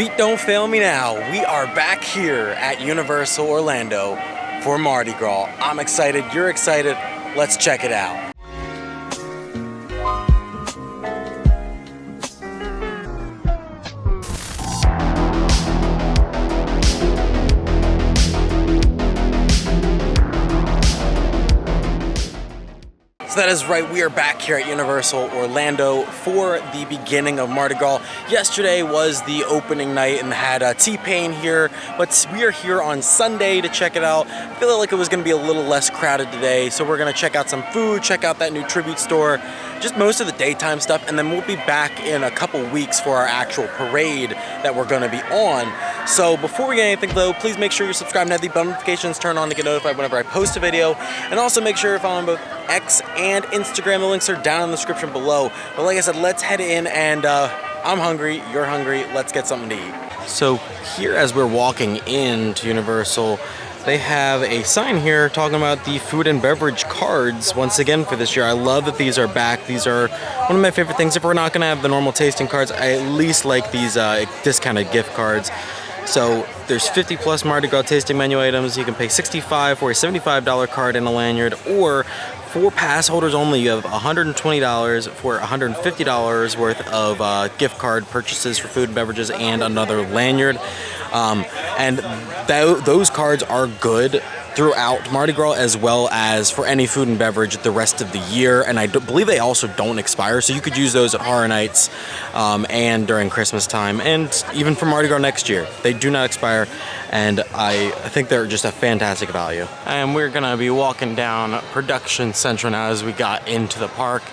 feet don't fail me now. We are back here at Universal Orlando for Mardi Gras. I'm excited, you're excited. Let's check it out. So that is right, we are back here at Universal Orlando for the beginning of Mardi Gras. Yesterday was the opening night and had T-Pain here, but we are here on Sunday to check it out. I feel like it was going to be a little less crowded today, so we're going to check out some food, check out that new tribute store, just most of the daytime stuff, and then we'll be back in a couple weeks for our actual parade that we're going to be on. So before we get anything though, please make sure you're subscribed and have the bell notifications turned on to get notified whenever I post a video, and also make sure you're following both X and Instagram. The links are down in the description below. But like I said, let's head in, and I'm hungry, you're hungry, let's get something to eat. So here, as we're walking into Universal, they have a sign here talking about the food and beverage cards once again for this year. I love that these are back. These are one of my favorite things. If we're not going to have the normal tasting cards, I at least like these discounted gift cards. So there's 50 plus Mardi Gras tasting menu items. You can pay $65 for a $75 card and a lanyard, or for pass holders only, you have $120 for $150 worth of gift card purchases for food and beverages and another lanyard. And those cards are good throughout Mardi Gras, as well as for any food and beverage the rest of the year, and I believe they also don't expire, so you could use those at ArthurItis and during Christmas time, and even for Mardi Gras next year. They do not expire, and I think they're just a fantastic value. And we're gonna be walking down Production Central now as we got into the park.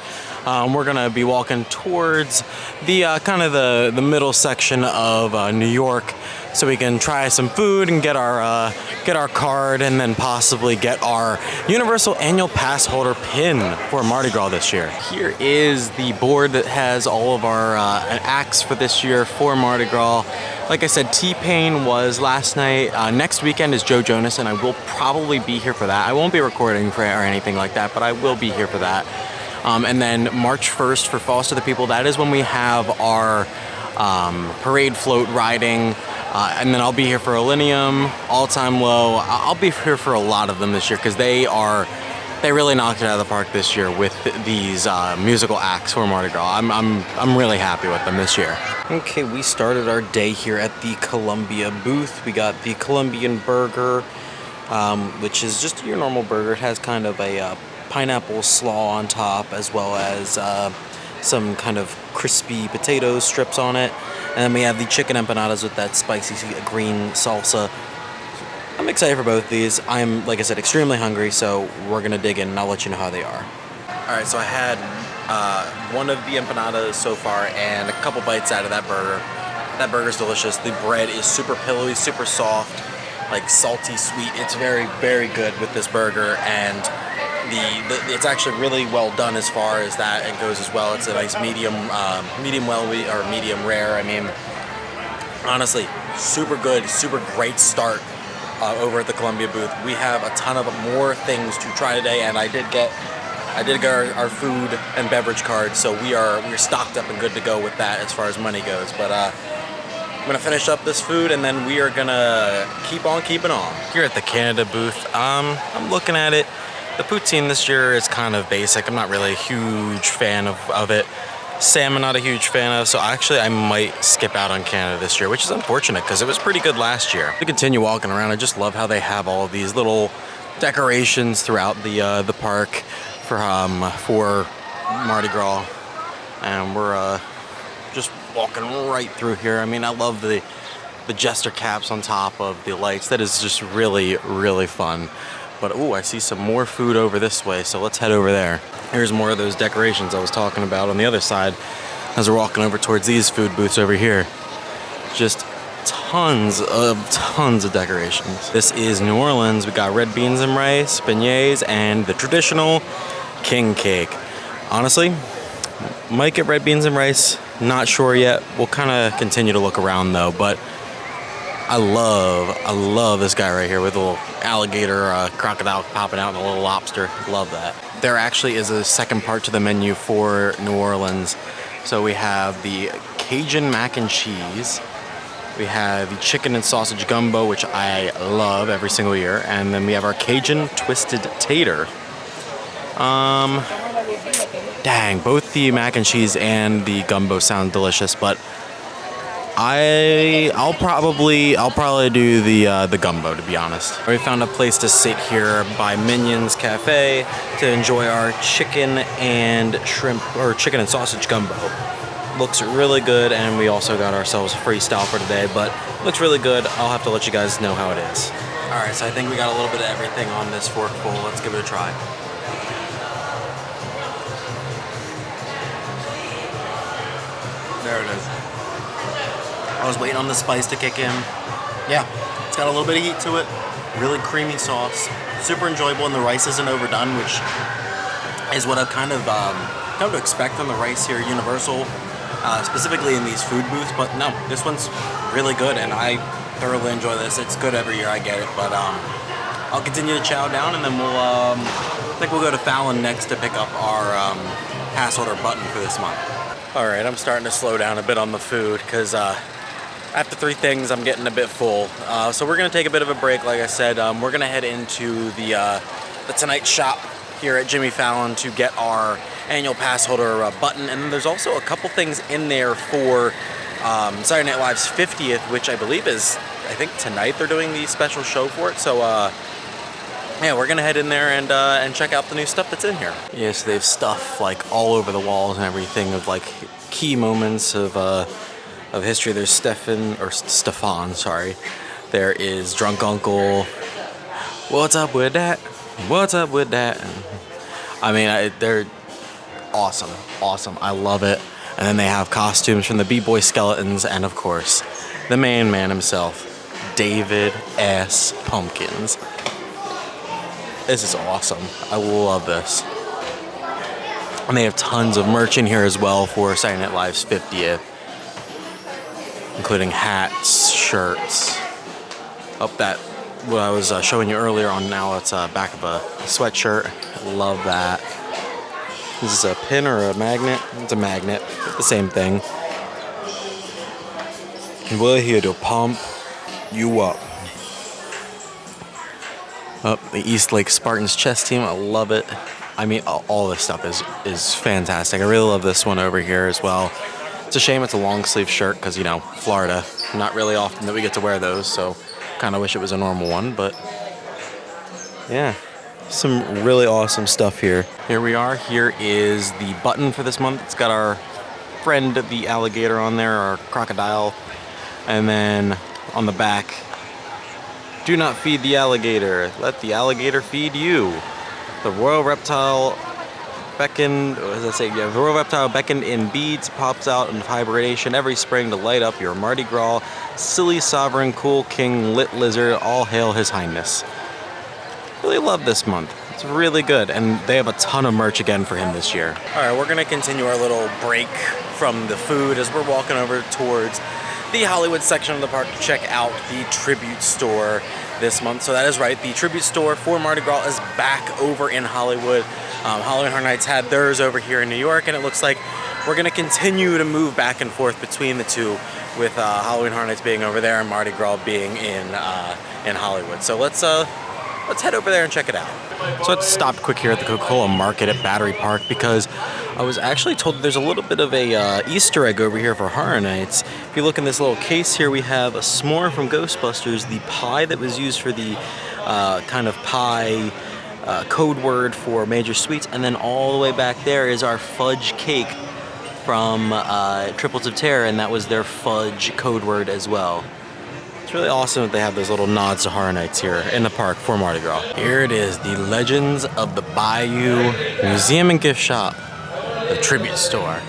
We're gonna be walking towards the kind of the middle section of New York, so we can try some food and get our card, and then possibly get our Universal Annual Pass Holder pin for Mardi Gras this year. Here is the board that has all of our acts for this year for Mardi Gras. Like I said, T-Pain was last night. Next weekend is Joe Jonas, and I will probably be here for that. I won't be recording for it or anything like that, but I will be here for that. And then March 1st for Foster the People, that is when we have our parade float riding. And then I'll be here for Millennium, All Time Low. I'll be here for a lot of them this year, because they really knocked it out of the park this year with these musical acts for Mardi Gras. I'm really happy with them this year. Okay, we started our day here at the Columbia booth. We got the Colombian burger, which is just your normal burger. It has kind of a pineapple slaw on top, as well as some kind of crispy potato strips on it. And then we have the chicken empanadas with that spicy green salsa. I'm excited for both of these. I'm, like I said, extremely hungry, so we're gonna dig in and I'll let you know how they are. All right, so I had one of the empanadas so far and a couple bites out of that burger. That burger's delicious. The bread is super pillowy, super soft, like salty, sweet. It's very, very good with this burger, and it's actually really well done as far as that it goes as well. It's a nice medium well, or medium rare. I mean, honestly, super good, super great start over at the Columbia booth. We have a ton of more things to try today, and I did get our food and beverage cards, so we're stocked up and good to go with that as far as money goes. But I'm gonna finish up this food, and then we are gonna keep on keeping on. Here at the Canada booth, I'm looking at it. The poutine this year is kind of basic. I'm not really a huge fan of it. Salmon, not a huge fan of, so actually I might skip out on Canada this year, which is unfortunate because it was pretty good last year. To continue walking around, I just love how they have all of these little decorations throughout the park for Mardi Gras, and we're just walking right through here. I mean, I love the jester caps on top of the lights. That is just really, really fun. But ooh, I see some more food over this way, so let's head over there. Here's more of those decorations I was talking about on the other side as we're walking over towards these food booths over here. Just tons of decorations. This is New Orleans. We got red beans and rice, beignets, and the traditional king cake. Honestly, might get red beans and rice, not sure yet. We'll kind of continue to look around though, but I love this guy right here with a little alligator, crocodile popping out and a little lobster. Love that. There actually is a second part to the menu for New Orleans. So we have the Cajun mac and cheese, We have the chicken and sausage gumbo, which I love every single year. And then we have our Cajun twisted tater. Dang, both the mac and cheese and the gumbo sound delicious, but I'll probably do the gumbo, to be honest. We found a place to sit here by Minions Cafe to enjoy our chicken and shrimp, or chicken and sausage gumbo. Looks really good, and we also got ourselves a freestyle for today, but looks really good. I'll have to let you guys know how it is. All right, so I think we got a little bit of everything on this fork bowl. Let's give it a try. There it is. I was waiting on the spice to kick in. Yeah, it's got a little bit of heat to it. Really creamy sauce. Super enjoyable, and the rice isn't overdone, which is what I've kind of come to expect on the rice here at Universal, specifically in these food booths. But no, this one's really good, and I thoroughly enjoy this. It's good every year I get it, but I'll continue to chow down, and then I think we'll go to Fallon next to pick up our pass holder button for this month. All right, I'm starting to slow down a bit on the food because after 3 things, I'm getting a bit full. So we're gonna take a bit of a break. Like I said, we're gonna head into the Tonight Shop here at Jimmy Fallon to get our annual pass holder button. And then there's also a couple things in there for Saturday Night Live's 50th, which I believe is, I think tonight they're doing the special show for it. So yeah, we're gonna head in there and check out the new stuff that's in here. Yeah, so they have stuff like all over the walls and everything of like key moments of history. There's Stefan, sorry. There is Drunk Uncle. What's up with that? What's up with that? I mean, they're awesome. I love it. And then they have costumes from the B-Boy Skeletons, and of course, the main man himself, David S. Pumpkins. This is awesome. I love this. And they have tons of merch in here as well for Saturday Night Live's 50th, including hats, shirts. That what I was showing you earlier on, now it's back of a sweatshirt. Love that. This is a pin or a magnet? It's a magnet. The same thing. And we're here to pump you up. The East Lake Spartans chess team, I love it. I mean, all this stuff is fantastic. I really love this one over here as well. It's a shame it's a long sleeve shirt because, you know, Florida, not really often that we get to wear those, so kind of wish it was a normal one, but yeah, some really awesome stuff here. Here we are. Here is the button for this month. It's got our friend, the alligator, on there, our crocodile, and then on the back, do not feed the alligator. Let the alligator feed you. The royal reptile beckoned, what does that say? Yeah, the royal reptile beckoned in beads, pops out in hibernation every spring to light up your Mardi Gras. Silly sovereign, cool king, lit lizard, all hail his highness. Really love this month. It's really good, and they have a ton of merch again for him this year. All right, we're gonna continue our little break from the food as we're walking over towards the Hollywood section of the park to check out the tribute store this month. So that is right, the tribute store for Mardi Gras is back over in Hollywood. Halloween Horror Nights had theirs over here in New York, and it looks like we're gonna continue to move back and forth between the two, with Halloween Horror Nights being over there and Mardi Gras being in Hollywood. So let's head over there and check it out. So let's stop quick here at the Coca-Cola Market at Battery Park because I was actually told that there's a little bit of a Easter egg over here for Horror Nights. If you look in this little case here, we have a s'more from Ghostbusters, the pie that was used for the kind of pie code word for Major Sweets, and then all the way back there is our fudge cake from Triplets of Terror, and that was their fudge code word as well. It's really awesome that they have those little nods to Horror Nights here in the park for Mardi Gras. Here it is, the Legends of the Bayou Museum and Gift Shop, the tribute store.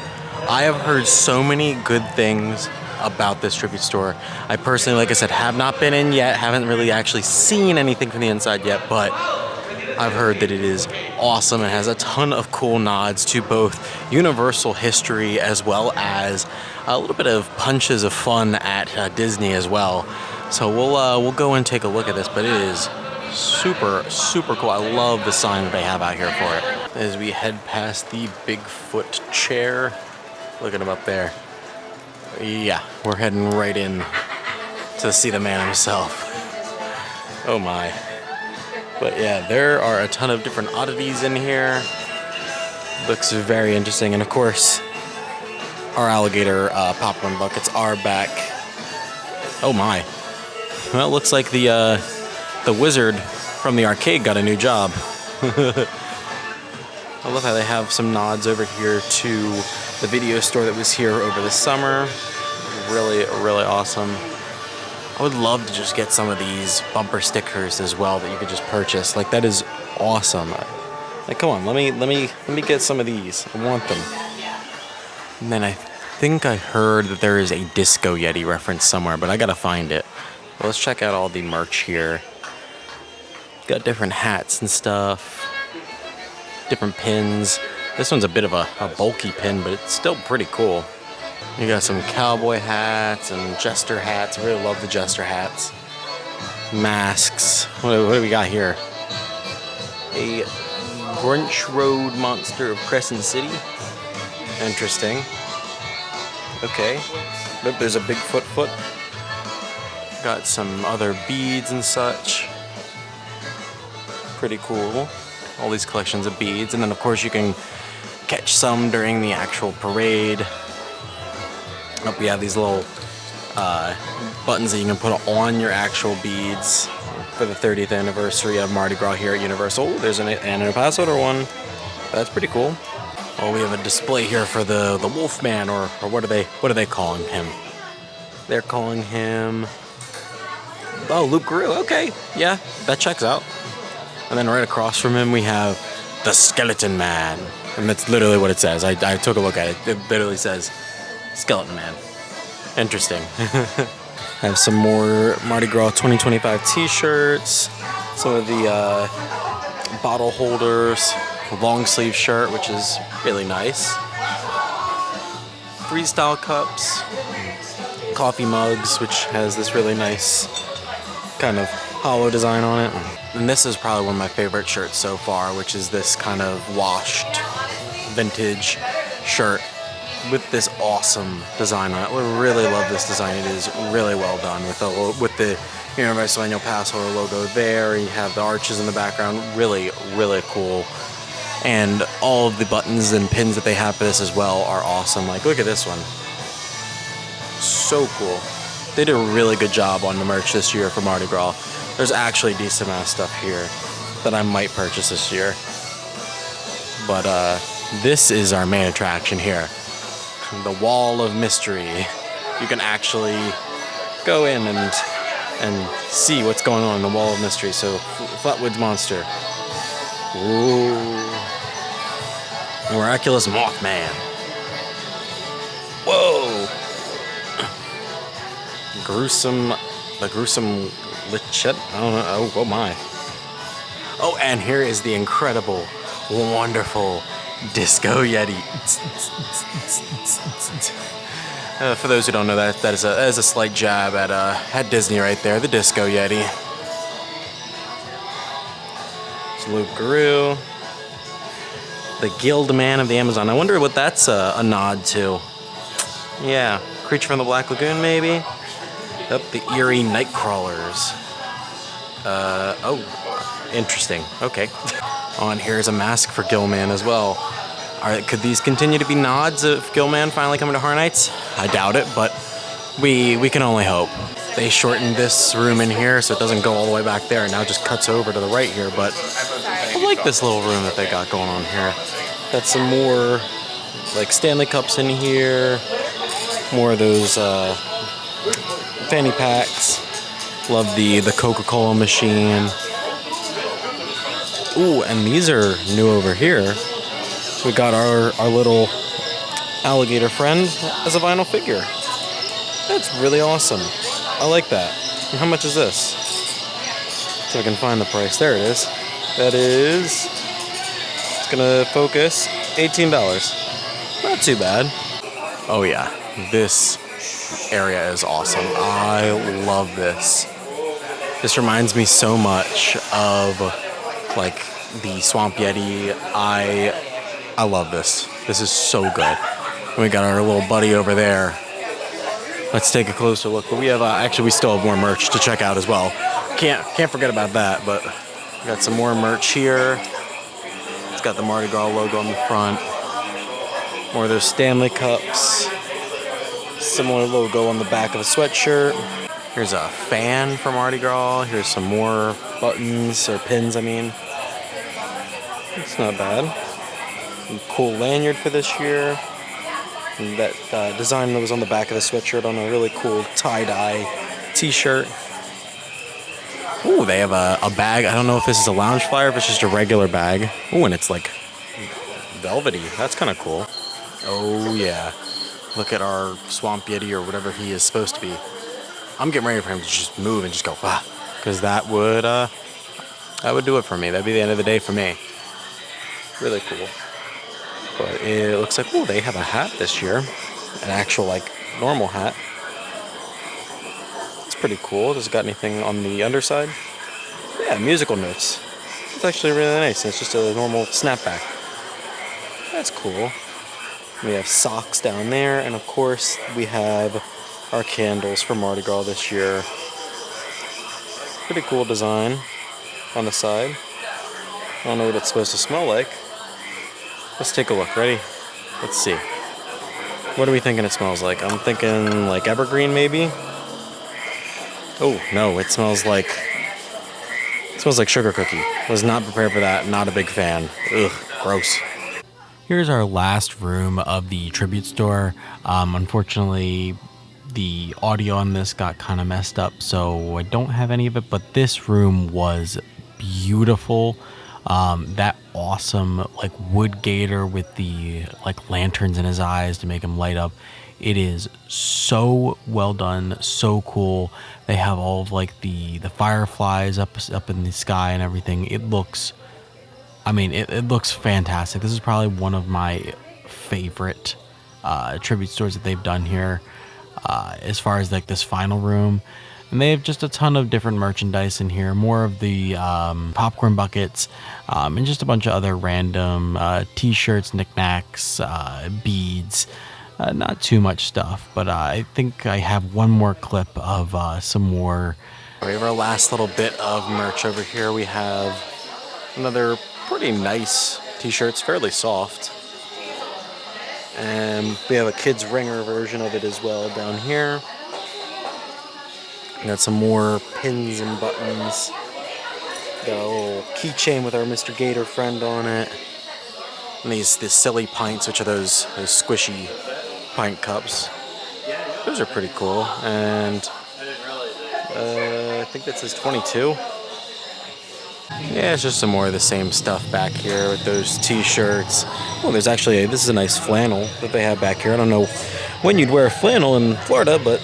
I have heard so many good things about this tribute store. I personally, like I said, have not been in yet, haven't really actually seen anything from the inside yet, but I've heard that it is awesome and has a ton of cool nods to both Universal history as well as a little bit of punches of fun at Disney as well. So we'll go and take a look at this, but it is super, super cool. I love the sign that they have out here for it. As we head past the Bigfoot chair, look at him up there. Yeah, we're heading right in to see the man himself. Oh my. But yeah, there are a ton of different oddities in here. Looks very interesting. And of course, our alligator popcorn buckets are back. Oh my. Well, it looks like the wizard from the arcade got a new job. I love how they have some nods over here to the video store that was here over the summer. Really, really awesome. I would love to just get some of these bumper stickers as well that you could just purchase. Like, that is awesome. Like, come on, let me get some of these. I want them. And then I think I heard that there is a Disco Yeti reference somewhere, but I gotta find it. Well, let's check out all the merch here. Got different hats and stuff. Different pins. This one's a bit of a bulky pin, but it's still pretty cool. You got some cowboy hats and jester hats. I really love the jester hats. Masks. What do we got here? A Brunch Road Monster of Crescent City. Interesting. Okay. Look, there's a Bigfoot foot. Got some other beads and such. Pretty cool. All these collections of beads. And then, of course, you can catch some during the actual parade. We have these little buttons that you can put on your actual beads for the 30th anniversary of Mardi Gras here at Universal. There's an El Paso one. That's pretty cool. Oh, we have a display here for the Wolfman, or what are they calling him? They're calling him, oh, Luke Guru. Okay, yeah, that checks out. And then right across from him we have the Skeleton Man, and that's literally what it says. I took a look at it. It literally says Skeleton Man. Interesting. I have some more Mardi Gras 2025 t-shirts, some of the bottle holders, long sleeve shirt, which is really nice, freestyle cups, coffee mugs, which has this really nice kind of hollow design on it. And this is probably one of my favorite shirts so far, which is this kind of washed vintage shirt with this awesome design on it. I really love this design. It is really well done with the Universal El Paso logo there. You have the arches in the background. Really, really cool. And all of the buttons and pins that they have for this as well are awesome. Like, look at this one. So cool. They did a really good job on the merch this year for Mardi Gras. There's actually a decent amount of stuff here that I might purchase this year. But this is our main attraction here. The Wall of Mystery. You can actually go in and see what's going on in the Wall of Mystery. So, Flatwoods Monster. Ooh. Miraculous Mothman. Whoa. The gruesome Lichet. I don't know. Oh my. Oh, and here is the incredible, wonderful Disco Yeti. For those who don't know, that is a slight jab at Disney right there. The Disco Yeti. It's Luke Guru. The Guild Man of the Amazon. I wonder what that's a nod to. Yeah, Creature from the Black Lagoon, maybe. Up the Eerie Nightcrawlers. Oh, interesting. Okay. On here's a mask for Gillman as well. Could these continue to be nods of Gillman finally coming to Horror Nights? I doubt it, but we can only hope. They shortened this room in here so it doesn't go all the way back there. It now just cuts over to the right here, but I like this little room that they got going on here. Got some more like Stanley Cups in here. More of those fanny packs. Love the Coca-Cola machine. Ooh, and these are new over here. We got our little alligator friend as a vinyl figure. That's really awesome. I like that. And how much is this? So I can find the price. There it is. That is, it's gonna focus, $18. Not too bad. Oh yeah, this area is awesome. I love this. This reminds me so much of like the Swamp Yeti. I love this. This is so good. And we got our little buddy over there. Let's take a closer look. But we have actually we still have more merch to check out as well. Can't forget about that. But we got some more merch here. It's got the Mardi Gras logo on the front. More of those Stanley cups. Similar logo on the back of a sweatshirt. Here's a fan for Mardi Gras. Here's some more buttons or pins. I mean, it's not bad. A cool lanyard for this year. And that design that was on the back of the sweatshirt on a really cool tie-dye t-shirt. Ooh, they have a bag. I don't know if this is a lounge flyer or if it's just a regular bag. Ooh, and it's like velvety. That's kind of cool. Oh, yeah. Look at our Swamp Yeti or whatever he is supposed to be. I'm getting ready for him to just move and just go, bah. Because that would do it for me. That'd be the end of the day for me. Really cool. But it looks like, oh, they have a hat this year. An actual, like, normal hat. It's pretty cool. Does it got anything on the underside? Yeah, musical notes. It's actually really nice. It's just a normal snapback. That's cool. We have socks down there. And, of course, we have our candles for Mardi Gras this year. Pretty cool design on the side. I don't know what it's supposed to smell like. Let's take a look. Ready? Let's see. What are we thinking it smells like? I'm thinking like evergreen, maybe. Oh no, it smells like sugar cookie. Was not prepared for that. Not a big fan. Ugh, gross. Here's our last room of the tribute store. Unfortunately, the audio on this got kind of messed up, so I don't have any of it. But this room was beautiful. That awesome like wood gator with the like lanterns in his eyes to make him light up. It is so well done, so cool. They have all of like the fireflies up in the sky and everything. It looks, I mean, it looks fantastic. This is probably one of my favorite tribute stores that they've done here, as far as like this final room. And they have just a ton of different merchandise in here. More of the popcorn buckets, and just a bunch of other random t-shirts, knickknacks, beads. Not too much stuff, but I think I have one more clip of some more. We have our last little bit of merch over here. We have another pretty nice t-shirts, fairly soft. And we have a kids ringer version of it as well down here. Got some more pins and buttons. Got a little keychain with our Mr. Gator friend on it. And these silly pints, which are those squishy pint cups. Those are pretty cool. And I think that says 22. Yeah, it's just some more of the same stuff back here with those t-shirts. Well, there's actually this is a nice flannel that they have back here. I don't know when you'd wear flannel in Florida, but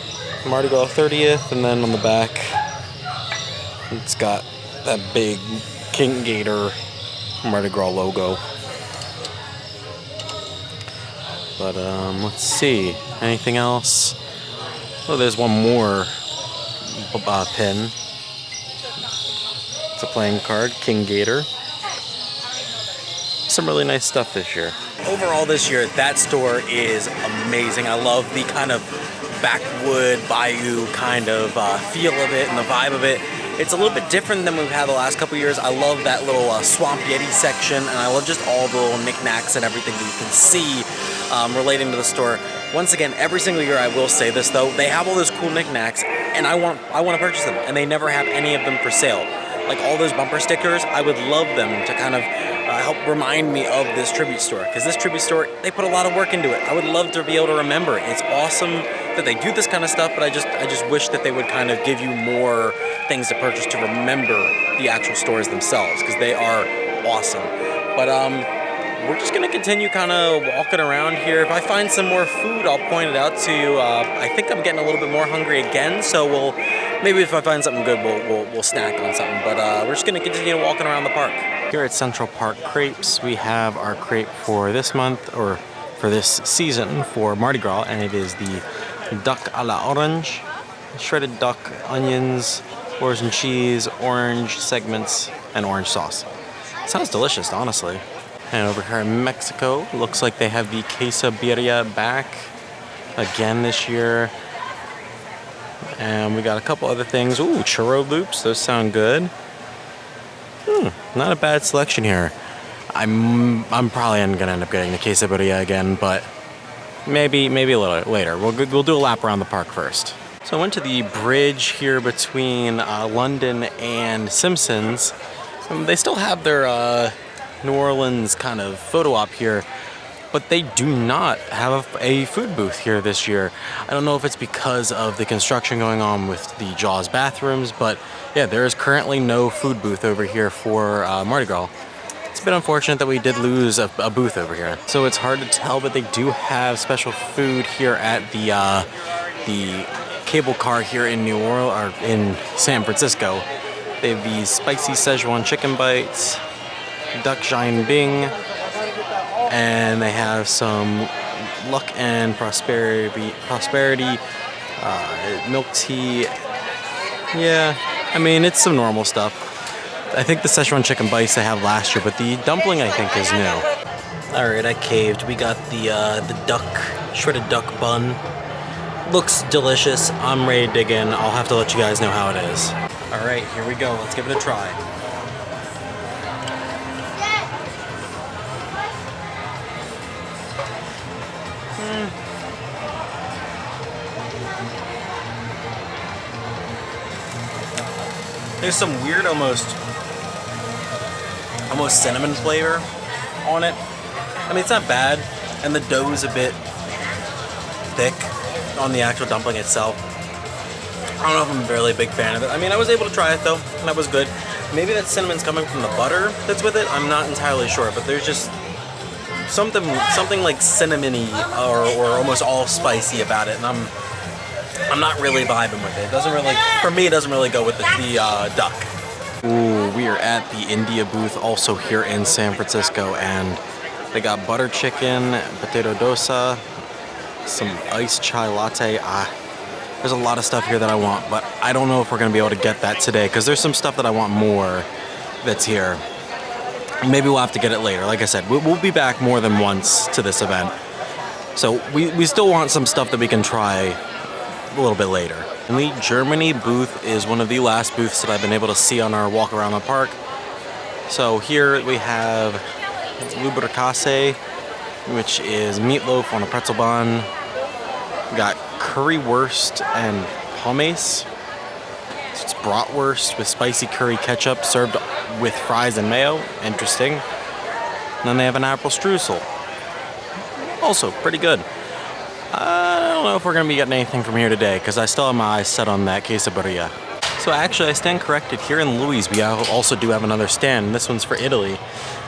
Mardi Gras 30th, and then on the back it's got that big King Gator Mardi Gras logo. But let's see, anything else? Oh, there's one more pin. It's a playing card, King Gator. Some really nice stuff this year. Overall this year, that store is amazing. I love the kind of backwood bayou kind of feel of it and the vibe of it. It's a little bit different than we've had the last couple years. I love that little Swamp Yeti section, and I love just all the little knickknacks and everything that you can see relating to the store. Once again, every single year I will say this though, they have all those cool knickknacks, and I want to purchase them, and they never have any of them for sale. Like all those bumper stickers, I would love them to kind of help remind me of this tribute store, because this tribute store, they put a lot of work into it. I would love to be able to remember it. It's awesome that they do this kind of stuff, but I just wish that they would kind of give you more things to purchase to remember the actual stores themselves, because they are awesome. But we're just gonna continue kind of walking around here. If I find some more food, I'll point it out to you. I think I'm getting a little bit more hungry again, so maybe if I find something good, we'll snack on something. But we're just gonna continue walking around the park. Here at Central Park Crepes, we have our crepe for this month, or for this season, for Mardi Gras, and it is the duck a la orange, shredded duck, onions, Orgeat cheese, orange segments, and orange sauce. Sounds delicious, honestly. And over here in Mexico, looks like they have the quesabirria back again this year. And we got a couple other things. Ooh, churro loops. Those sound good. Not a bad selection here. I'm probably gonna end up getting the quesadilla again, but maybe a little later. We'll do a lap around the park first. So I went to the bridge here between London and Simpsons. They still have their New Orleans kind of photo op here, but they do not have a food booth here this year. I don't know if it's because of the construction going on with the Jaws bathrooms, but yeah, there is currently no food booth over here for Mardi Gras. It's a bit unfortunate that we did lose a booth over here. So it's hard to tell, but they do have special food here at the cable car here in New Orleans, or in San Francisco. They have these spicy Szechuan chicken bites, duck Giant Bing, and they have some luck and prosperity milk tea. Yeah, I mean, it's some normal stuff. I think the Szechuan chicken bites they have last year, but the dumpling I think is new. All right, I caved. We got the shredded duck bun. Looks delicious. I'm ready to dig in. I'll have to let you guys know how it is. All right, here we go. Let's give it a try. There's some weird almost cinnamon flavor on it. I mean, it's not bad, and the dough is a bit thick on the actual dumpling itself. I don't know if I'm a really big fan of it. I mean, I was able to try it though, and that was good. Maybe that cinnamon's coming from the butter that's with it. I'm not entirely sure, but there's just something like cinnamony or almost all spicy about it, and I'm not really vibing with it. It doesn't really, for me, it doesn't really go with the duck. Ooh, we are at the India booth also here in San Francisco, and they got butter chicken, potato dosa, some iced chai latte. There's a lot of stuff here that I want, but I don't know if we're gonna be able to get that today because there's some stuff that I want more that's here. Maybe we'll have to get it later. Like I said, we'll be back more than once to this event. So we still want some stuff that we can try a little bit later. And the Germany booth is one of the last booths that I've been able to see on our walk around the park. So here we have Lubercasse, which is meatloaf on a pretzel bun. We got currywurst and pommes. So it's bratwurst with spicy curry ketchup served with fries and mayo. Interesting. And then they have an apple streusel. Also pretty good. I don't know if we're going to be getting anything from here today because I still have my eyes set on that quesadilla. So actually, I stand corrected. Here in Louis, we also do have another stand. This one's for Italy.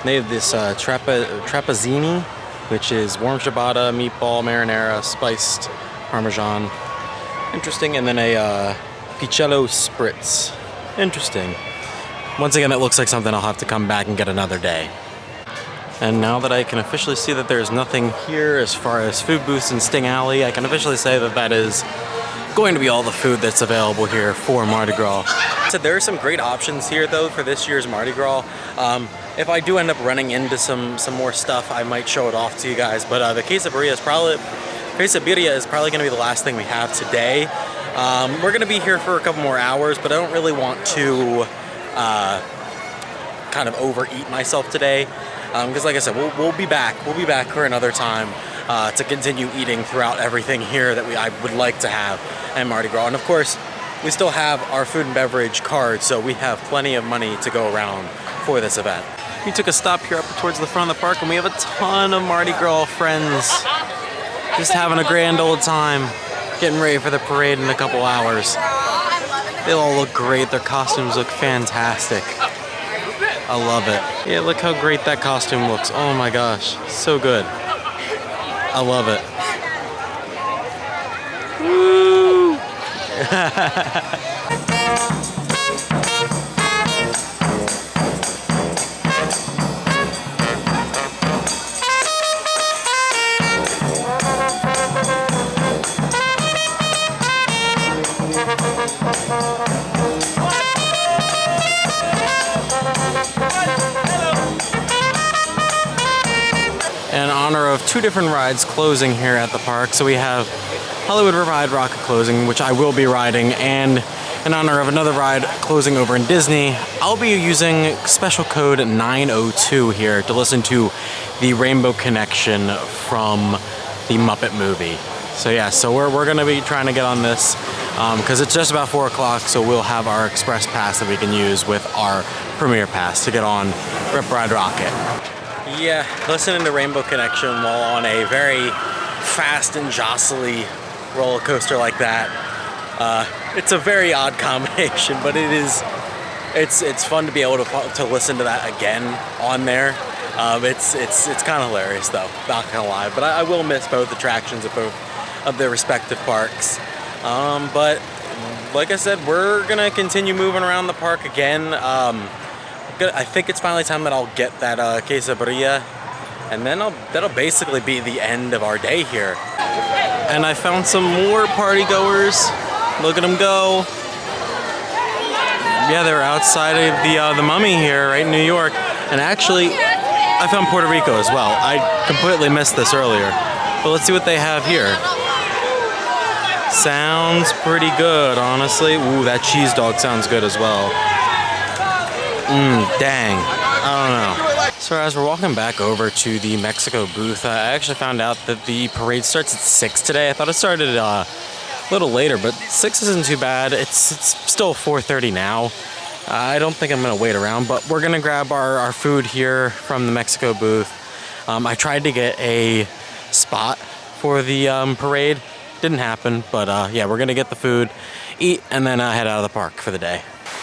They have this trapezzini, which is warm ciabatta, meatball, marinara, spiced parmesan. Interesting. And then a picello spritz. Interesting. Once again, it looks like something I'll have to come back and get another day. And now that I can officially see that there's nothing here as far as food booths in Sting Alley, I can officially say that that is going to be all the food that's available here for Mardi Gras. So there are some great options here though for this year's Mardi Gras. If I do end up running into some more stuff, I might show it off to you guys. But the quesadilla is probably going to be the last thing we have today. We're going to be here for a couple more hours, but I don't really want to kind of overeat myself today. Because like I said, we'll be back. We'll be back for another time to continue eating throughout everything here that I would like to have at Mardi Gras. And of course, we still have our food and beverage card, so we have plenty of money to go around for this event. We took a stop here up towards the front of the park, and we have a ton of Mardi Gras friends just having a grand old time, getting ready for the parade in a couple hours. They all look great. Their costumes look fantastic. I love it. Yeah, look how great that costume looks. Oh my gosh, so good. I love it. Woo! In honor of two different rides closing here at the park. So we have Hollywood Ride Rocket closing, which I will be riding, and in honor of another ride closing over in Disney, I'll be using special code 902 here to listen to the Rainbow Connection from the Muppet movie. So yeah, so we're gonna be trying to get on this because it's just about 4 o'clock, so we'll have our express pass that we can use with our premiere pass to get on Rip Ride Rocket. Yeah, listening to Rainbow Connection while on a very fast and jostly roller coaster like that, it's a very odd combination, but it's fun to be able to listen to that again on there. It's kind of hilarious though, not gonna lie, but I will miss both attractions at both of their respective parks. But like I said, we're gonna continue moving around the park again. I think it's finally time that I'll get that quesadilla, and then that'll basically be the end of our day here. And I found some more party goers. Look at them go. Yeah, they're outside of the Mummy here, right in New York. And actually, I found Puerto Rico as well. I completely missed this earlier. But let's see what they have here. Sounds pretty good, honestly. Ooh, that cheese dog sounds good as well. Dang. I don't know. So as we're walking back over to the Mexico booth, I actually found out that the parade starts at 6 today. I thought it started a little later, but 6 isn't too bad. It's still 4:30 now. I don't think I'm gonna wait around, but we're gonna grab our food here from the Mexico booth. I tried to get a spot for the parade. Didn't happen, but yeah, we're gonna get the food, eat, and then head out of the park for the day.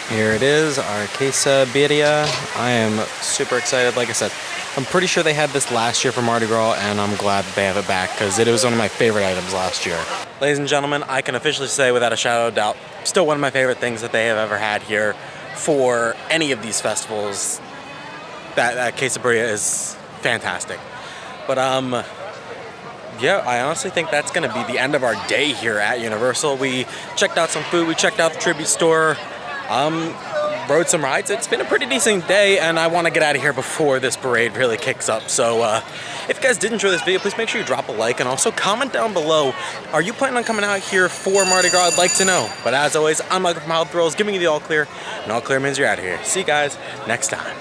Here it is, our quesadilla. I am super excited. Like I said, I'm pretty sure they had this last year for Mardi Gras, and I'm glad they have it back because it was one of my favorite items last year. Ladies and gentlemen, I can officially say without a shadow of doubt, still one of my favorite things that they have ever had here for any of these festivals. That quesadilla is fantastic. But yeah, I honestly think that's gonna be the end of our day here at Universal. We checked out some food, we checked out the tribute store, rode some rides. It's been a pretty decent day, and I want to get out of here before this parade really kicks up. So if you guys did enjoy this video, please make sure you drop a like, and also comment down below, are you planning on coming out here for Mardi Gras? I'd like to know. But as always, I'm Michael from Wild Thrills, giving you the all clear, and all clear means you're out of here. See you guys next time.